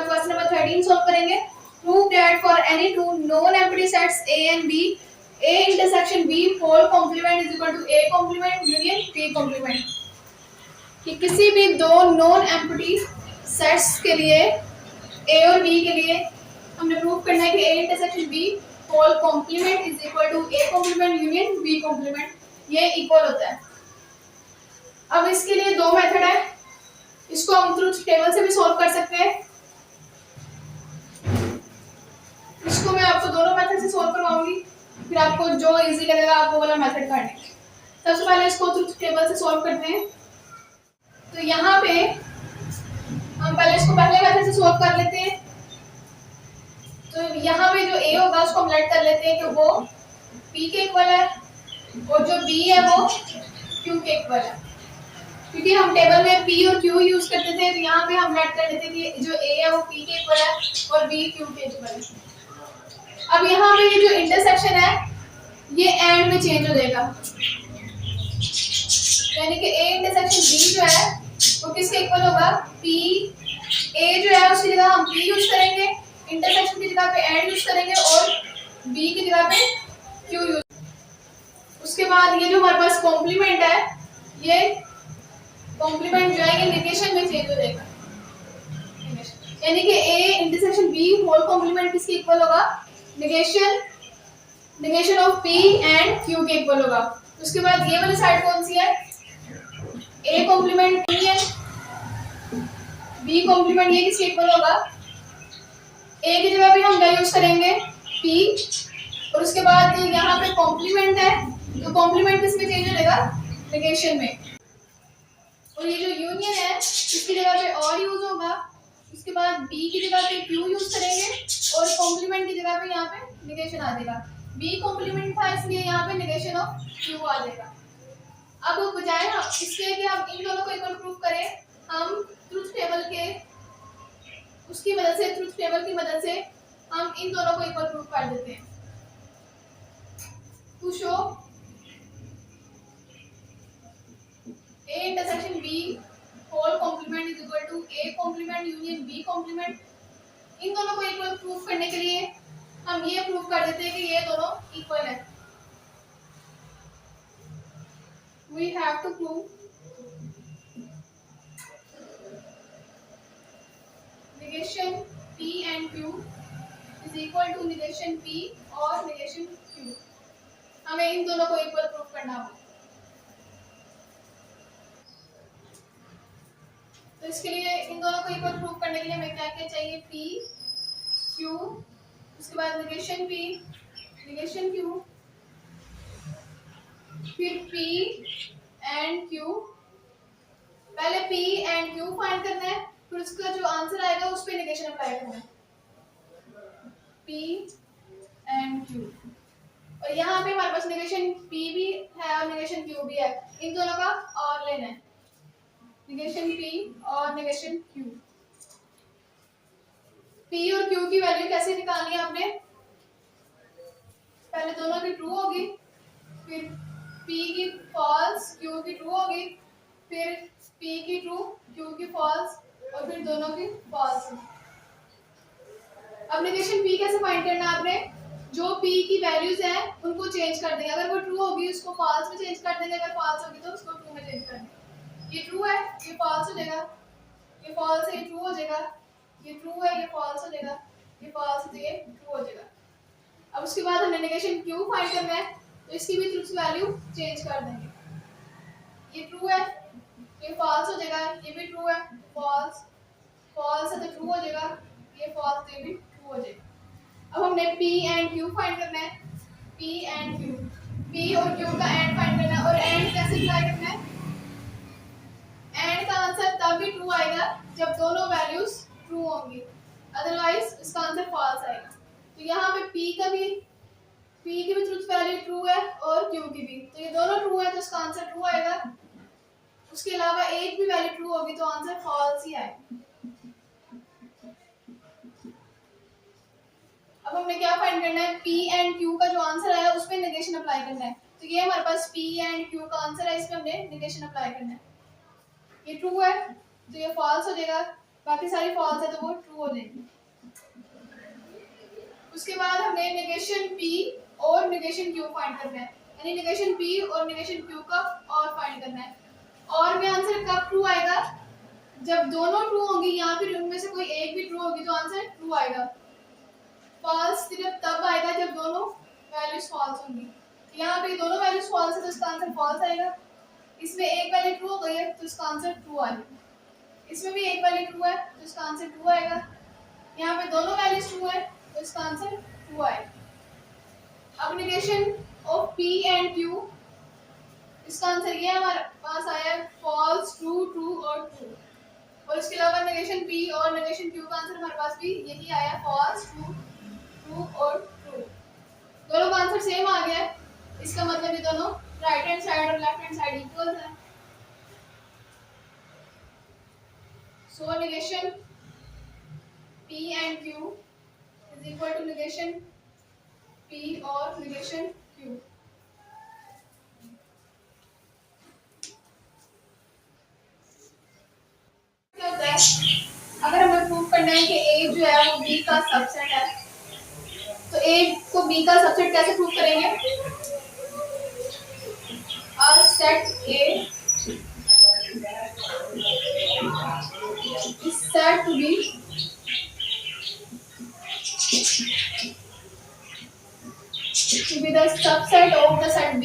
Question number 13 solve करेंगे। Prove that for any two non empty sets A and B, A intersection B whole complement is equal to A complement union B complement. कि किसी भी दो non empty sets के लिए A और B के लिए हमने प्रूव करना है कि A intersection B whole complement is equal to A complement union B complement, ये इक्वल होता है। अब इसके लिए दो मेथड है, इसको हम ट्रुथ टेबल से भी सॉल्व कर सकते हैं। इसको मैं आपको दोनों मेथड से सॉल्व करवाऊंगी, फिर आपको जो इजी लगेगा आप वो वाला मेथड करने। सबसे पहले इसको ट्रुथ टेबल से सॉल्व करते हैं। तो यहाँ पे हम पहले इसको पहले मेथड से सॉल्व कर लेते हैं। तो यहाँ पे जो A होगा उसको हम लेट कर लेते हैं कि वो P के इक्वल है और जो B है वो Q के इक्वल है। क्योंकि हम टेबल में P और Q यूज करते थे, तो यहाँ पे हम लेट कर लेते हैं कि जो A है वो P के इक्वल है और B Q के इक्वल है। अब यहाँ पे ये जो इंटरसेक्शन है ये एंड में चेंज हो जाएगा, यानी कि A इंटरसेक्शन B जो है वो किसके इक्वल होगा? P। A जो है उसकी जगह हम P यूज करेंगे, इंटरसेक्शन की जगह पे एंड यूज करेंगे और B की जगह पे Q यूज। उसके बाद ये जो हमारे पास कॉम्प्लीमेंट है, ये कॉम्प्लीमेंट जो है ये नेगेशन में चेंज हो जाएगा, यानी कि A intersection B whole complement किसके इक्वल होगा? Negation of P and Q के इक्वल होगा। उसके बाद ये वाली साइड कौन सी है? A complement union B complement, ये किसके इक्वल होगा? A की जगह पे हम क्या यूज करेंगे? P। और उसके बाद यहाँ पे कॉम्प्लीमेंट है, तो कॉम्प्लीमेंट किसमें चेंज हो जाएगा? नेगेशन में। और ये जो यूनियन है इसकी जगह पे और यूज होगा, उसके बाद B की जगह पे Q यूज करेंगे और कॉम्प्लीमेंट की जगह पे यहाँ पे नेगेशन आ जाएगा। B कॉम्प्लीमेंट था इसलिए यहाँ पे नेगेशन ऑफ Q आ जाएगा। अब बजाय हम इसके कि हम इन दोनों को इक्वल प्रूफ करें, हम ट्रुथ टेबल के उसकी मदद से, ट्रुथ टेबल की मदद से हम इन दोनों को इक्वल प्रूफ कर देते हैं। To show A intersection B whole complement is equal to A complement union B complement, इन दोनों को इक्वल प्रूफ करने के लिए हम ये प्रूफ कर देते हैं कि ये दोनों इक्वल है। We have to prove negation P and Q is equal to negation P और negation Q। हमें इन दोनों को इक्वल प्रूफ करना होगा। तो इसके लिए इन दोनों को इक्वल प्रूफ करने के लिए हमें क्या क्या चाहिए? P, Q, उसके बाद negation P, negation Q, फिर P and Q। पहले P and Q फाइंड करना है, फिर उसका जो आंसर आएगा उस पे नेगेशन अप्लाई करना है। P and Q, और यहाँ पे हमारे पास नेगेशन P भी है और नेगेशन Q भी है, इन दोनों का और लेना है, नेगेशन P और नेगेशन Q। P और Q की वैल्यू कैसे निकालनी है आपने? पहले दोनों की ट्रू होगी, फिर P की फॉल्स, Q की ट्रू होगी, फिर P की ट्रू, Q की फॉल्स और फिर दोनों की फॉल्स। अब नेगेशन P कैसे फाइंड करना है आपने? जो P की वैल्यूज हैं उनको चेंज कर देंगे, अगर वो ट्रू होगी उसको फॉल्स में चेंज कर देंगे, अगर फॉल्स होगी तो उसको ट्रू में चेंज कर देंगे। ये ट्रू है, ये फॉल्स हो जाएगा, ये फॉल्स है, ये ट्रू हो जाएगा, ये ट्रू है, ये फॉल्स हो जाएगा, ये फॉल्स है, ये ट्रू हो जाएगा। अब उसके बाद हमें नेगेशन Q फाइंड करना है, तो इसकी भी ट्रुथ वैल्यू चेंज कर देंगे। ये ट्रू है, ये फॉल्स हो जाएगा, ये भी ट्रू है, फॉल्स, फॉल्स है तो ट्रू हो जाएगा, ये फॉल्स तो ये भी ट्रू हो जाएगा। अब हमने P एंड Q फाइंड करना है, P एंड Q, P और Q का एंड फाइंड करना है। और एंड कैसे अप्लाई करना है? एंड का आंसर तब भी ट्रू आएगा जब दोनों वैल्यूज ट्रू होंगी, अदरवाइज इसका आंसर फॉल्स आएगा। तो यहाँ पे P की भी ट्रुथ वैल्यू ट्रू है और Q की भी, तो ये दोनों ट्रू है तो इसका आंसर ट्रू आएगा। उसके अलावा एक भी वैल्यू ट्रू होगी तो आंसर फॉल्स ही आएगा। अब हमने क्या फाइंड करना है? P एंड Q का जो आंसर आया उस पे नेगेशन अप्लाई करना है। तो ये हमारे पास P एंड Q का आंसर है, इस पे हमने नेगेशन अप्लाई करना है। ये ट्रू है तो ये फॉल्स हो जाएगा, बाकी सारी फॉल्स है तो वो ट्रू हो जाएगी। उसके बाद हमें नेगेशन P और नेगेशन Q फाइंड करना है, यानी नेगेशन P और नेगेशन Q का और फाइंड करना है। और में आंसर कब ट्रू आएगा, जब दोनों ट्रू होंगी, यहाँ फिर उनमें से कोई एक भी ट्रू होगी तो आंसर ट्रू आएगा। फॉल्स सिर्फ तब आएगा जब दोनों वैल्यूज फॉल्स होंगी। यहाँ पे दोनों वैल्यूज फॉल्स है तो इसका आंसर फॉल्स आएगा। इसमें एक वैल्यू ट्रू हो गई है तो इसका आंसर ट्रू आएगा। इसमें भी एक वैल्यू ट्रू है तो इसका आंसर ट्रू आएगा। यहाँ पे दोनों वैल्यूज ट्रू है तो इसका आंसर ट्रू आएगा। अब negation of P and Q, इसका आंसर ये हमारे पास आया फॉल्स, ट्रू, ट्रू और ट्रू। और इसके अलावा नेगेशन P और नेगेशन Q का आंसर हमारे पास भी यही आया फॉल्स, ट्रू, ट्रू और ट्रू। दोनों का आंसर सेम आ गया है, इसका मतलब ये दोनों राइट हैंड साइड और लेफ्ट हैंड साइड इक्वल है। So negation P and Q is equal to negation P और नेगेशन Q। क्या होता है, अगर हमें प्रूव करना है कि A जो है वो B का सबसेट है, तो A को B का सबसेट कैसे प्रूव करेंगे? A set A is said to be the subset of the set B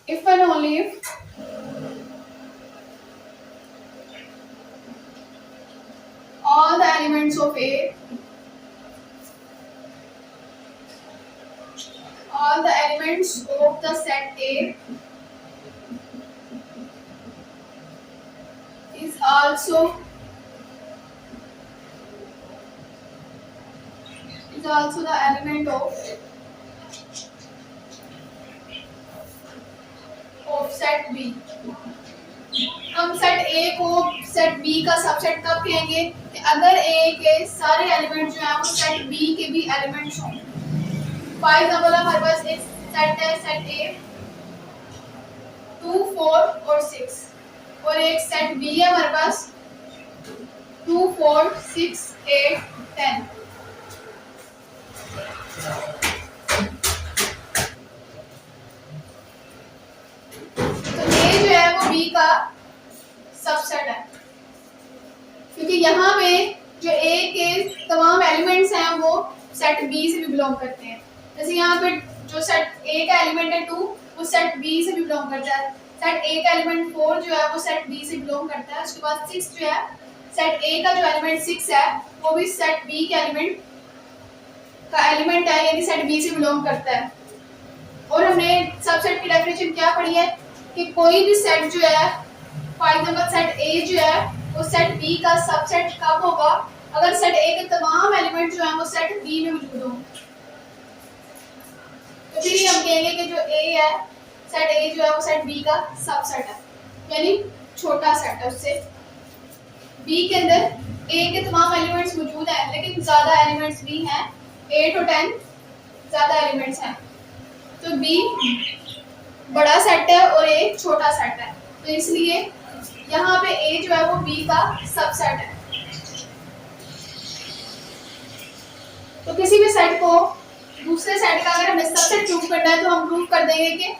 if and only if all the elements of A all the elements of the set A is also the element of set B। हम set A को set B का subset कब कहेंगे कि अगर A के सारे element जो हैं वो सेट B के भी एलिमेंट्स हों। फॉर एग्जांपल हमारे पास एक सेट है सेट A 2, 4 और 6, और एक सेट B है हमारे पास 2, 4, 6, 8, 10। तो A जो है वो B का सबसेट है, क्योंकि यहाँ पे जो A के तमाम एलिमेंट्स हैं वो सेट B से भी बिलोंग करते हैं। जैसे यहाँ पे जो सेट A का एलिमेंट है 2 वो सेट B से भी बिलोंग करता है। सेट A का एलिमेंट 4 जो है वो सेट B से बिलोंग करता है। उसके बाद 6 जो है सेट A का जो एलिमेंट 6 है वो भी सेट B के एलिमेंट है, यानी सेट B से बिलोंग करता है। और हमने सबसेट की डेफिनेशन क्या पढ़ी है कि कोई भी सेट जो है, फॉर एग्जांपल सेट A जो है वो सेट B का सबसेट कब होगा, अगर सेट A के तमाम एलिमेंट जो हैं वो सेट B में मौजूद हों। तो फिर हम कहेंगे कि जो A है सेट A जो है वो सेट B का सबसेट है, यानी छोटा सेट है उससे। B के अंदर A के तमाम एलिमेंट्स मौजूद हैं लेकिन ज्यादा एलिमेंट्स भी हैं, 8 और 10 ज्यादा एलिमेंट्स हैं। तो B बड़ा सेट है और A छोटा सेट है, तो इसलिए यहाँ पे A जो है वो B का सबसेट है। तो किसी भी सेट को दूसरे सेट का अगर हमें सबसेट प्रूव करना है तो हम प्रूव कर देंगे कि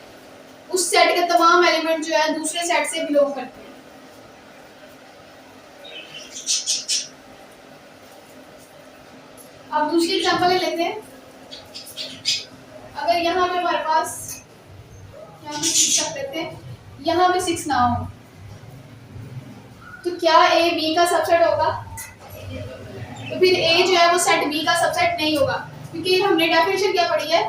उस सेट के तमाम एलिमेंट जो है दूसरे सेट से बिलोंग करते हैं। अब दूसरी एग्जांपल ले लेते हैं। अगर यहाँ पे हमारे पास यहाँ पे 6 रख लेते हैं, यहाँ पे 6 ना हो तो क्या A B का सबसेट होगा? तो फिर A जो है वो सेट B का सबसेट नहीं होगा, क्योंकि हमने डेफिनेशन क्या पढ़ी है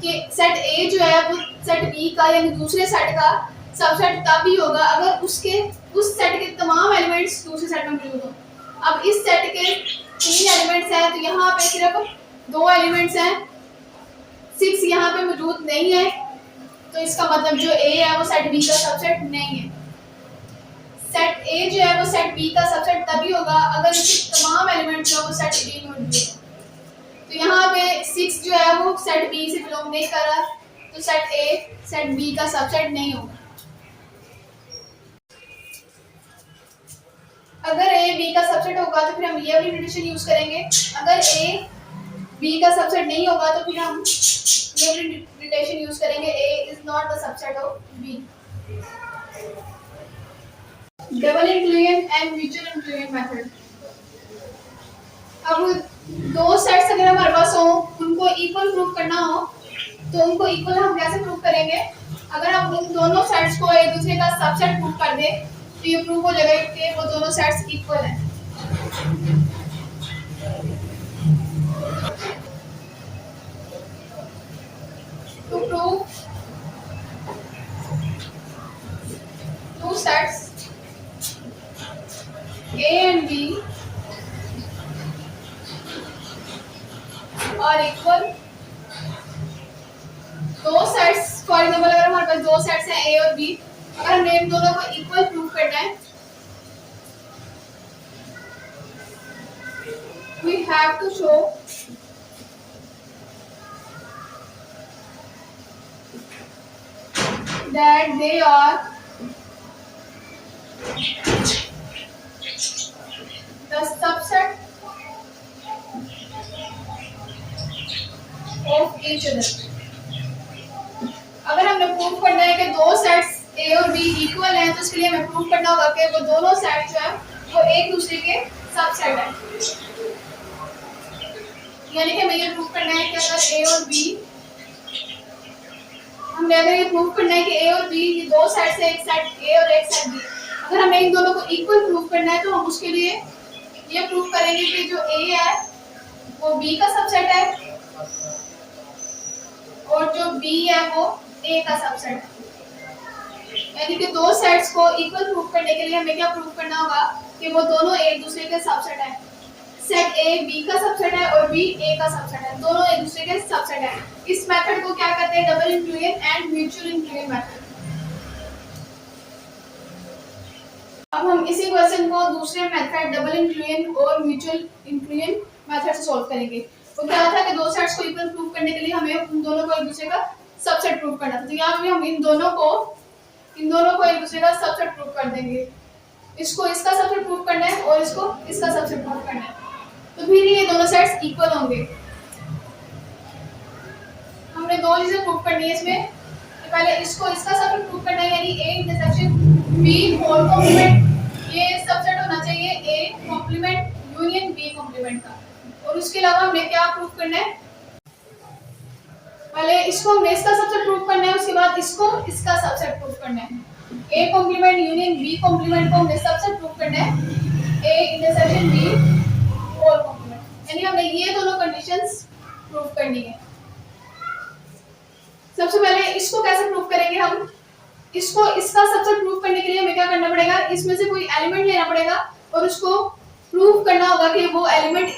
कि सेट A जो है वो सेट B का यानी दूसरे सेट का सबसेट तभी होगा अगर उसके उस सेट के तमाम एलिमेंट्स दूसरे सेट में मौजूद हो। अब इस सेट के 3 एलिमेंट्स हैं तो यहाँ पे सिर्फ 2 एलिमेंट्स हैं, 6 यहाँ पे मौजूद नहीं है, तो इसका मतलब जो A है वो सेट B का सबसेट नहीं है। सेट A जो है वो सेट B का सबसेट तभी होगा अगर इसके तमाम एलिमेंट जो है वो सेट B में मौजूद हो। तो यहाँ पे 6 जो है वो सेट B से बिलोंग नहीं कर रहा, तो तो सेट ए सेट बी का सबसेट नहीं होगा। अगर ए बी का सबसेट होगा तो फिर हम ये वाली रिलेशन यूज करेंगे। अगर ए बी का सबसेट नहीं होगा तो फिर हम ये वाली रिलेशन यूज करेंगे, A is not the subset of B. Double inclusion and mutual inclusion method. अब दो सेट्स अगर हमारे पास हो, उनको इक्वल प्रूव करना हो तो उनको इक्वल हम कैसे प्रूव करेंगे? अगर हम उन दोनों सेट्स को एक दूसरे का सबसेट प्रूव कर दें तो ये प्रूव हो जाएगा कि वो दोनों सेट्स इक्वल हैं। To prove to sets A and B are equal। दो सेट्स, फॉर एग्जाम्पल अगर हमारे पास दो सेट्स हैं A और B, अगर हमने इन दोनों को इक्वल प्रूव करना है, we have to show that they are the subset of each other। अगर हमने प्रूव करना है कि दो सेट्स A और B इक्वल हैं तो इसके लिए हमें प्रूव करना होगा कि वो दोनों सेट जो है वो एक दूसरे के सबसेट हैं। यानी कि हमें ये प्रूव करना है कि अगर A और B, हमने अगर ये प्रूव करना है कि A और B ये दो सेट्स हैं, एक सेट A और एक सेट B, अगर हमें इन दोनों को इक्वल प्रूव करना है तो हम उसके लिए ये प्रूव करेंगे कि जो A है वो B का सबसेट है और जो B है वो A का सबसेट है। यानी कि दो सेट्स को इक्वल प्रूव करने के लिए हमें क्या प्रूव करना होगा कि वो दोनों एक दूसरे के सबसेट है। सेट A B का सबसेट है और B A का सबसेट है, दोनों एक दूसरे के सबसेट है। इस मेथड को क्या कहते हैं? Double inclusion and mutual inclusion method. अब हम इसी क्वेश्चन को दूसरे मेथड डबल इंक्लूजन और म्यूचुअल इंक्लूजन मेथड से सॉल्व करेंगे। तो क्या था कि दो सेट्स को इक्वल प्रूव करने के लिए हमें उन दोनों को एक दूसरे का सबसेट प्रूव करना था। तो यहाँ पे हम इन दोनों को एक दूसरे का सबसेट प्रूव कर देंगे। इसको इसका सबसेट प्रूव करना है और इसको इसका सबसेट प्रूव करना है, तो फिर ये दोनों सेट्स इक्वल होंगे। हमने दो चीजें प्रूव करनी है इसमें। तो पहले इसको इसका सबसेट प्रूव करना है, यानी A intersection B whole complement, ये सबसेट होना चाहिए A complement union B complement का। और उसके अलावा हमें क्या प्रूव करना है? पहले इसको हमने इसका सबसेट प्रूव करना है, उसके बाद इसको इसका सबसेट प्रूव करना है। A complement union B complement को हमने सबसेट प्रूव करना है A intersection B whole complement, यानी हमने ये दोनों कंडीशंस प्रूव करनी है। सबसे पहले इसको कैसे प्रूव करेंगे हम? इसको इसका सबसेट प्रूव करने के लिए हमें क्या करना पड़ेगा? इसमें से कोई एलिमेंट लेना पड़ेगा और उसको प्रूव करना होगा कि वो एलिमेंट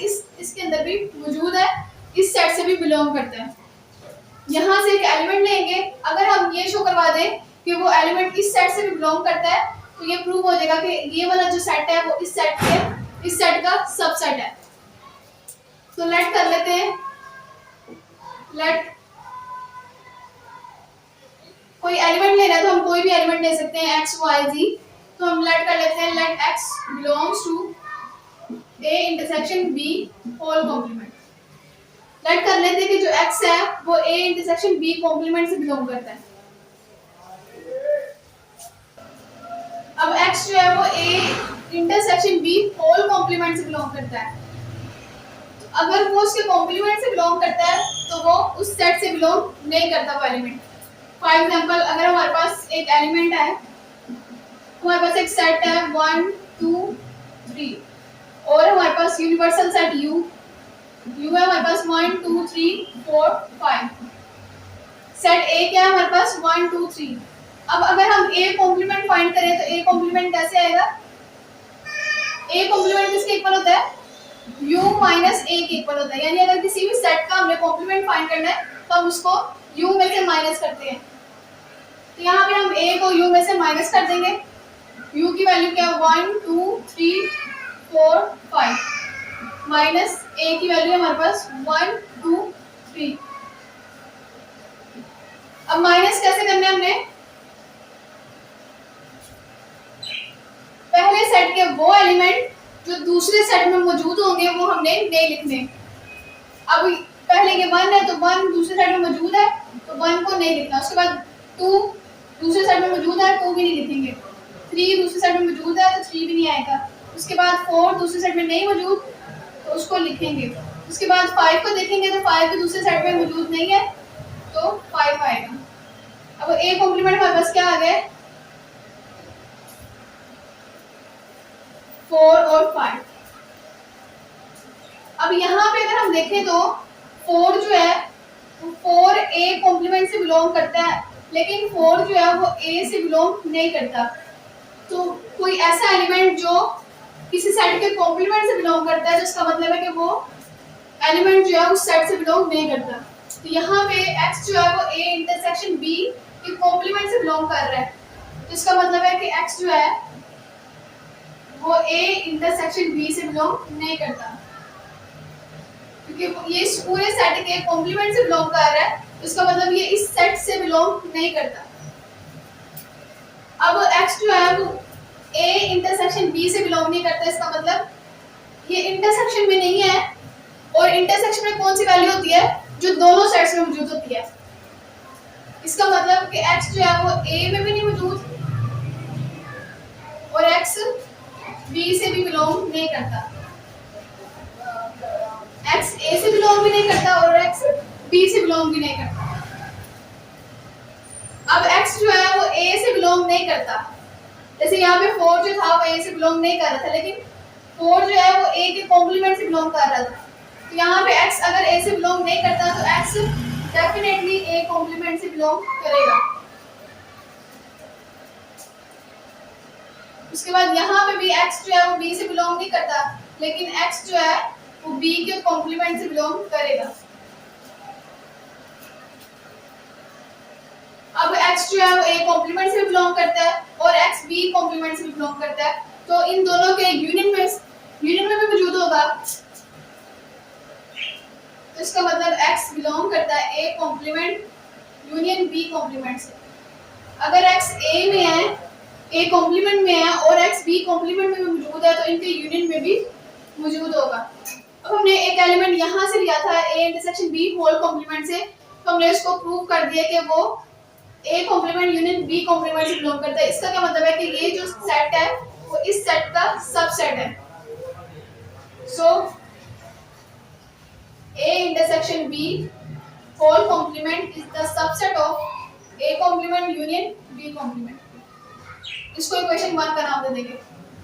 इसके अंदर भी मौजूद है, इस सेट से भी बिलोंग करता है। यहाँ से एक एलिमेंट लेंगे, अगर हम ये शो करवा दें कि वो एलिमेंट इस सेट से भी बिलोंग करता है तो ये प्रूव हो जाएगा कि ये वाला जो सेट है वो इस सेट का सबसेट है। तो लेट कर लेते हैं, लेट कोई एलिमेंट लेना है तो हम कोई भी एलिमेंट ले सकते हैं x y z। तो हम लेट कर लेते हैं let x belongs to A intersection B whole complement. Let कर लेते हैं कि जो x है वो A इंटरसेक्शन B कॉम्प्लीमेंट से बिलोंग करता है। अब x जो है वो A intersection B whole complement से बिलोंग करता है। तो अगर वो उसके कॉम्प्लीमेंट से बिलोंग करता है तो वो उस सेट से बिलोंग नहीं करता वो एलिमेंट। फॉर एग्जाम्पल अगर हमारे पास एक एलिमेंट है, हमारे पास एक सेट है 1 2 3 और हमारे पास यूनिवर्सल सेट U है हमारे पास 1 2 3 4 5। सेट A क्या है हमारे पास 1 2 3। अब अगर हम A कॉम्प्लीमेंट फाइंड करें तो A कॉम्प्लीमेंट कैसे आएगा? A कॉम्प्लीमेंट किसके इक्वल होता है? U माइनस A के इक्वल होता है। यानी अगर किसी भी सेट का हमने कॉम्प्लीमेंट फाइंड करना है तो हम उसको U में से माइनस करते हैं। तो यहाँ पे हम A को U में से माइनस कर देंगे। U की वैल्यू क्या है? 1 2 3 4 5 माइनस A की वैल्यू है हमारे पास 1 2 3। अब माइनस कैसे करना है हमने, पहले सेट के वो एलिमेंट जो दूसरे सेट में मौजूद होंगे वो हमने नहीं लिखने। अब पहले ये 1 है तो 1 दूसरे सेट में मौजूद है तो 1 को नहीं लिखना। उसके बाद 2 दूसरे सेट में मौजूद है 2 भी नहीं लिखेंगे। 3 दूसरे सेट में मौजूद है तो 3 भी नहीं आएगा। उसके बाद 4 दूसरे सेट में नहीं मौजूद तो उसको लिखेंगे। उसके बाद 5 को देखेंगे तो 5 भी दूसरे सेट में मौजूद नहीं है तो 5 आएगा। अब ए कॉम्प्लीमेंट हमारे पास क्या आ गया, 4 और 5। अब यहाँ पे अगर हम देखें तो 4 जो है वो 4 ए कॉम्प्लीमेंट से बिलोंग करता है, लेकिन 4 जो है वो ए से बिलोंग नहीं करता। तो कोई ऐसा एलिमेंट जो किसी सेट के कॉम्प्लीमेंट से बिलोंग करता है, जिसका मतलब है कि वो एलिमेंट जो है उस सेट से बिलोंग नहीं करता। तो यहाँ पे x जो है वो a इंटरसेक्शन b के कॉम्प्लीमेंट से बिलोंग कर रहा है, जिसका मतलब है कि x जो है वो a इंटरसेक्शन b से बिलोंग नहीं करता, क्योंकि ये इस पूरे सेट के कॉम्प्लीमेंट से बिलोंग कर रहा है। इसका मतलब ये इस सेट से बिलोंग नहीं करता। अब x जो है वो a इंटरसेक्शन b से बिलोंग नहीं करता, इसका मतलब ये इंटरसेक्शन में नहीं है। और इंटरसेक्शन में कौन सी वैल्यू होती है, जो दोनों सेट्स में मौजूद होती है। इसका मतलब कि x जो है वो a में भी नहीं मौजूद और x b से भी बिलोंग नहीं करता। x a से बिलोंग भी नहीं करता और x b से बिलोंग भी नहीं करता। अब x जो है वो a से बिलोंग नहीं करता। जैसे यहाँ पे 4 जो था वो a से बिलोंग नहीं कर रहा था, लेकिन 4 जो है वो a के कॉम्प्लीमेंट से बिलोंग कर रहा था। तो यहाँ पे x अगर a से बिलोंग नहीं करता तो x डेफिनेटली a कॉम्प्लीमेंट से बिलोंग करेगा। उसके बाद यहाँ पे भी x जो है वो b से बिलोंग नहीं करता, लेकिन x जो है वो b के कॉम्प्लीमेंट से बिलोंग करेगा। अब x जो है वो a कॉम्प्लीमेंट से बिलोंग करता है और x b कॉम्प्लीमेंट से बिलोंग करता है, तो इन दोनों के यूनियन में भी मौजूद होगा। तो इसका मतलब x बिलोंग करता है a complement union b complement से। अगर x a में है, a कॉम्प्लीमेंट में है और x b कॉम्प्लीमेंट में मौजूद है, तो इनके यूनियन में भी मौजूद होगा। अब हमने एक एलिमेंट यहाँ से लिया था a intersection b whole complement से, तो हमने इसको प्रूव कर दिया कि वो a complement union b complement से बिलोंग करता है। इसका क्या मतलब है कि ये जो सेट है वो इस सेट का सबसेट है। सो a intersection b whole complement is the subset of a complement union b complement। इसको इक्वेशन 1 का नाम दे देंगे।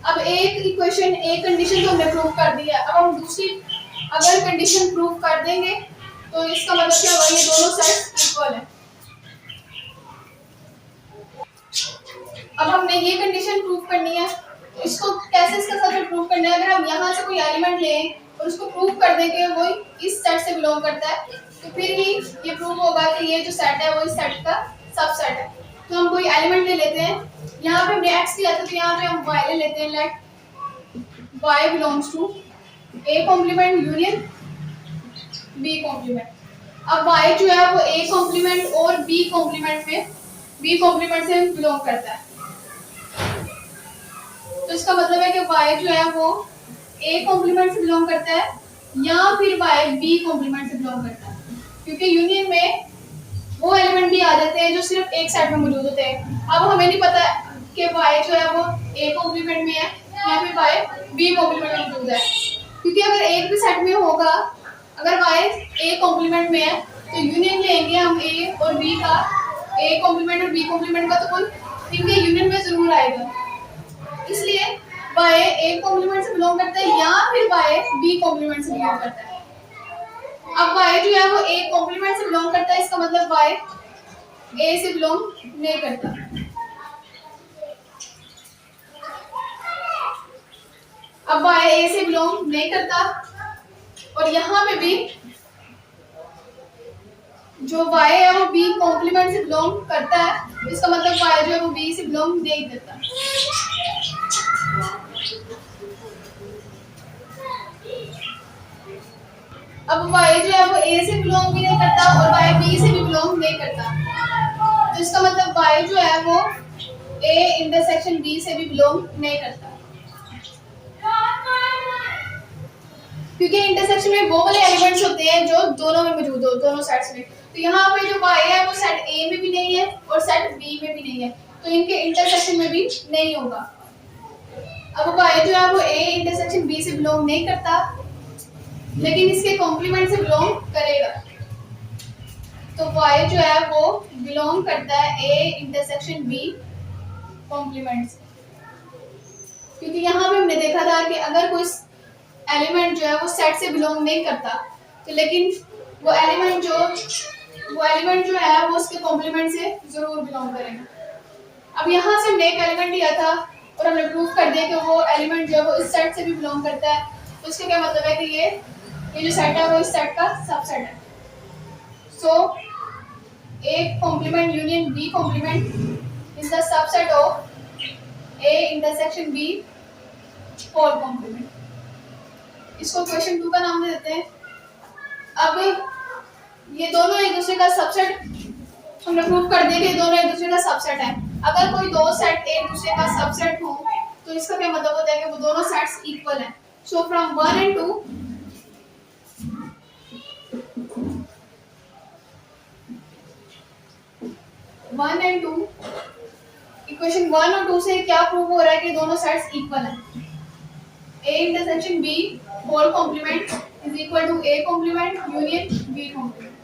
अब एक इक्वेशन एक कंडीशन तो हमने प्रूव कर दी है। अब हम दूसरी अगर कंडीशन प्रूव कर देंगे तो इसका मतलब क्या होगा, ये दोनों सेट इक्वल है। अब हमने ये कंडीशन प्रूव करनी है, तो इसको कैसे इसका सबसेट प्रूव करना है। अगर हम यहाँ से कोई एलिमेंट लें और उसको प्रूव कर दें कि वो इस सेट से बिलोंग करता है, तो फिर ही ये प्रूव होगा कि ये जो सेट है वो इस सेट का सबसेट है। तो हम कोई एलिमेंट ले लेते हैं, यहाँ पे हमने x लिया था तो यहाँ पे हम y ले लेते हैं। Let y belongs to a complement union b complement. अब y जो है वो a कॉम्प्लीमेंट और b कॉम्प्लीमेंट से बिलोंग करता है। तो इसका मतलब है कि y जो है वो a कॉम्प्लीमेंट से बिलोंग करता है या फिर y b कॉम्प्लीमेंट से बिलोंग करता है, क्योंकि यूनियन में वो एलिमेंट भी आ जाते हैं जो सिर्फ एक सेट में मौजूद होते हैं। अब हमें नहीं पता कि y जो है वो a कॉम्प्लीमेंट में है या फिर y b कॉम्प्लीमेंट में मौजूद है, क्योंकि अगर एक भी सेट में होगा, अगर y a कॉम्प्लीमेंट में है तो यूनियन लेंगे हम a और b का, a कॉम्प्लीमेंट और b कॉम्प्लीमेंट का, तो कुल इनके यूनियन में जरूर आएगा। इसलिए y a कॉम्प्लीमेंट से बिलोंग करता है या फिर y b कॉम्प्लीमेंट से बिलोंग करता है। अब y जो है वो a कॉम्प्लीमेंट से बिलोंग करता है, इसका मतलब y a से बिलोंग नहीं करता। अब y a से बिलोंग नहीं करता और यहाँ पे भी जो y है वो b कॉम्प्लीमेंट से बिलोंग करता है, इसका मतलब y जो है वो b से बिलोंग नहीं करता। अब y जो है वो a से बिलोंग भी नहीं करता और y b से भी बिलोंग नहीं करता। तो इसका मतलब y जो है वो a इंटरसेक्शन b से भी बिलोंग नहीं करता, क्योंकि इंटरसेक्शन में वो वाले एलिमेंट्स होते हैं जो दोनों में मौजूद हो, दोनों सेट्स में। तो यहाँ पे जो y है वो सेट a में भी नहीं है और सेट b में भी नहीं है, तो इनके इंटरसेक्शन में भी नहीं होगा। अब y जो है वो a इंटरसेक्शन b से बिलोंग नहीं करता, लेकिन इसके कॉम्प्लीमेंट से बिलोंग करेगा। तो y जो है वो बिलोंग करता है a इंटरसेक्शन b कॉम्प्लीमेंट से, क्योंकि यहाँ पे हमने देखा था कि अगर कोई एलिमेंट जो है वो सेट से बिलोंग नहीं करता, तो लेकिन वो एलिमेंट जो है वो उसके कॉम्प्लीमेंट से जरूर बिलोंग करेगा। अब यहाँ से हमने एक एलिमेंट लिया था और हमने प्रूव कर दिया कि वो एलिमेंट जो है वो इस सेट से भी बिलोंग करता है, तो इसका क्या मतलब है कि ये जो सेट है वो इस सेट का सबसेट है। सो A complement union B complement is the subset of A intersection B whole complement. इसको क्वेश्चन 2 का नाम दे देते हैं। अब ये दोनों एक दूसरे का सबसेट हमने प्रूव कर दिया कि दोनों एक दूसरे का सबसेट है। अगर कोई दो सेट एक दूसरे का सबसेट हो तो इसका क्या मतलब होता है कि वो दोनों सेट्स इक्वल हैं। So from 1 and 2 1 and 2 equation 1 और 2 से क्या प्रूव हो रहा है कि दोनों सेट्स इक्वल हैं। A intersection B whole complement is equal to A complement union B complement।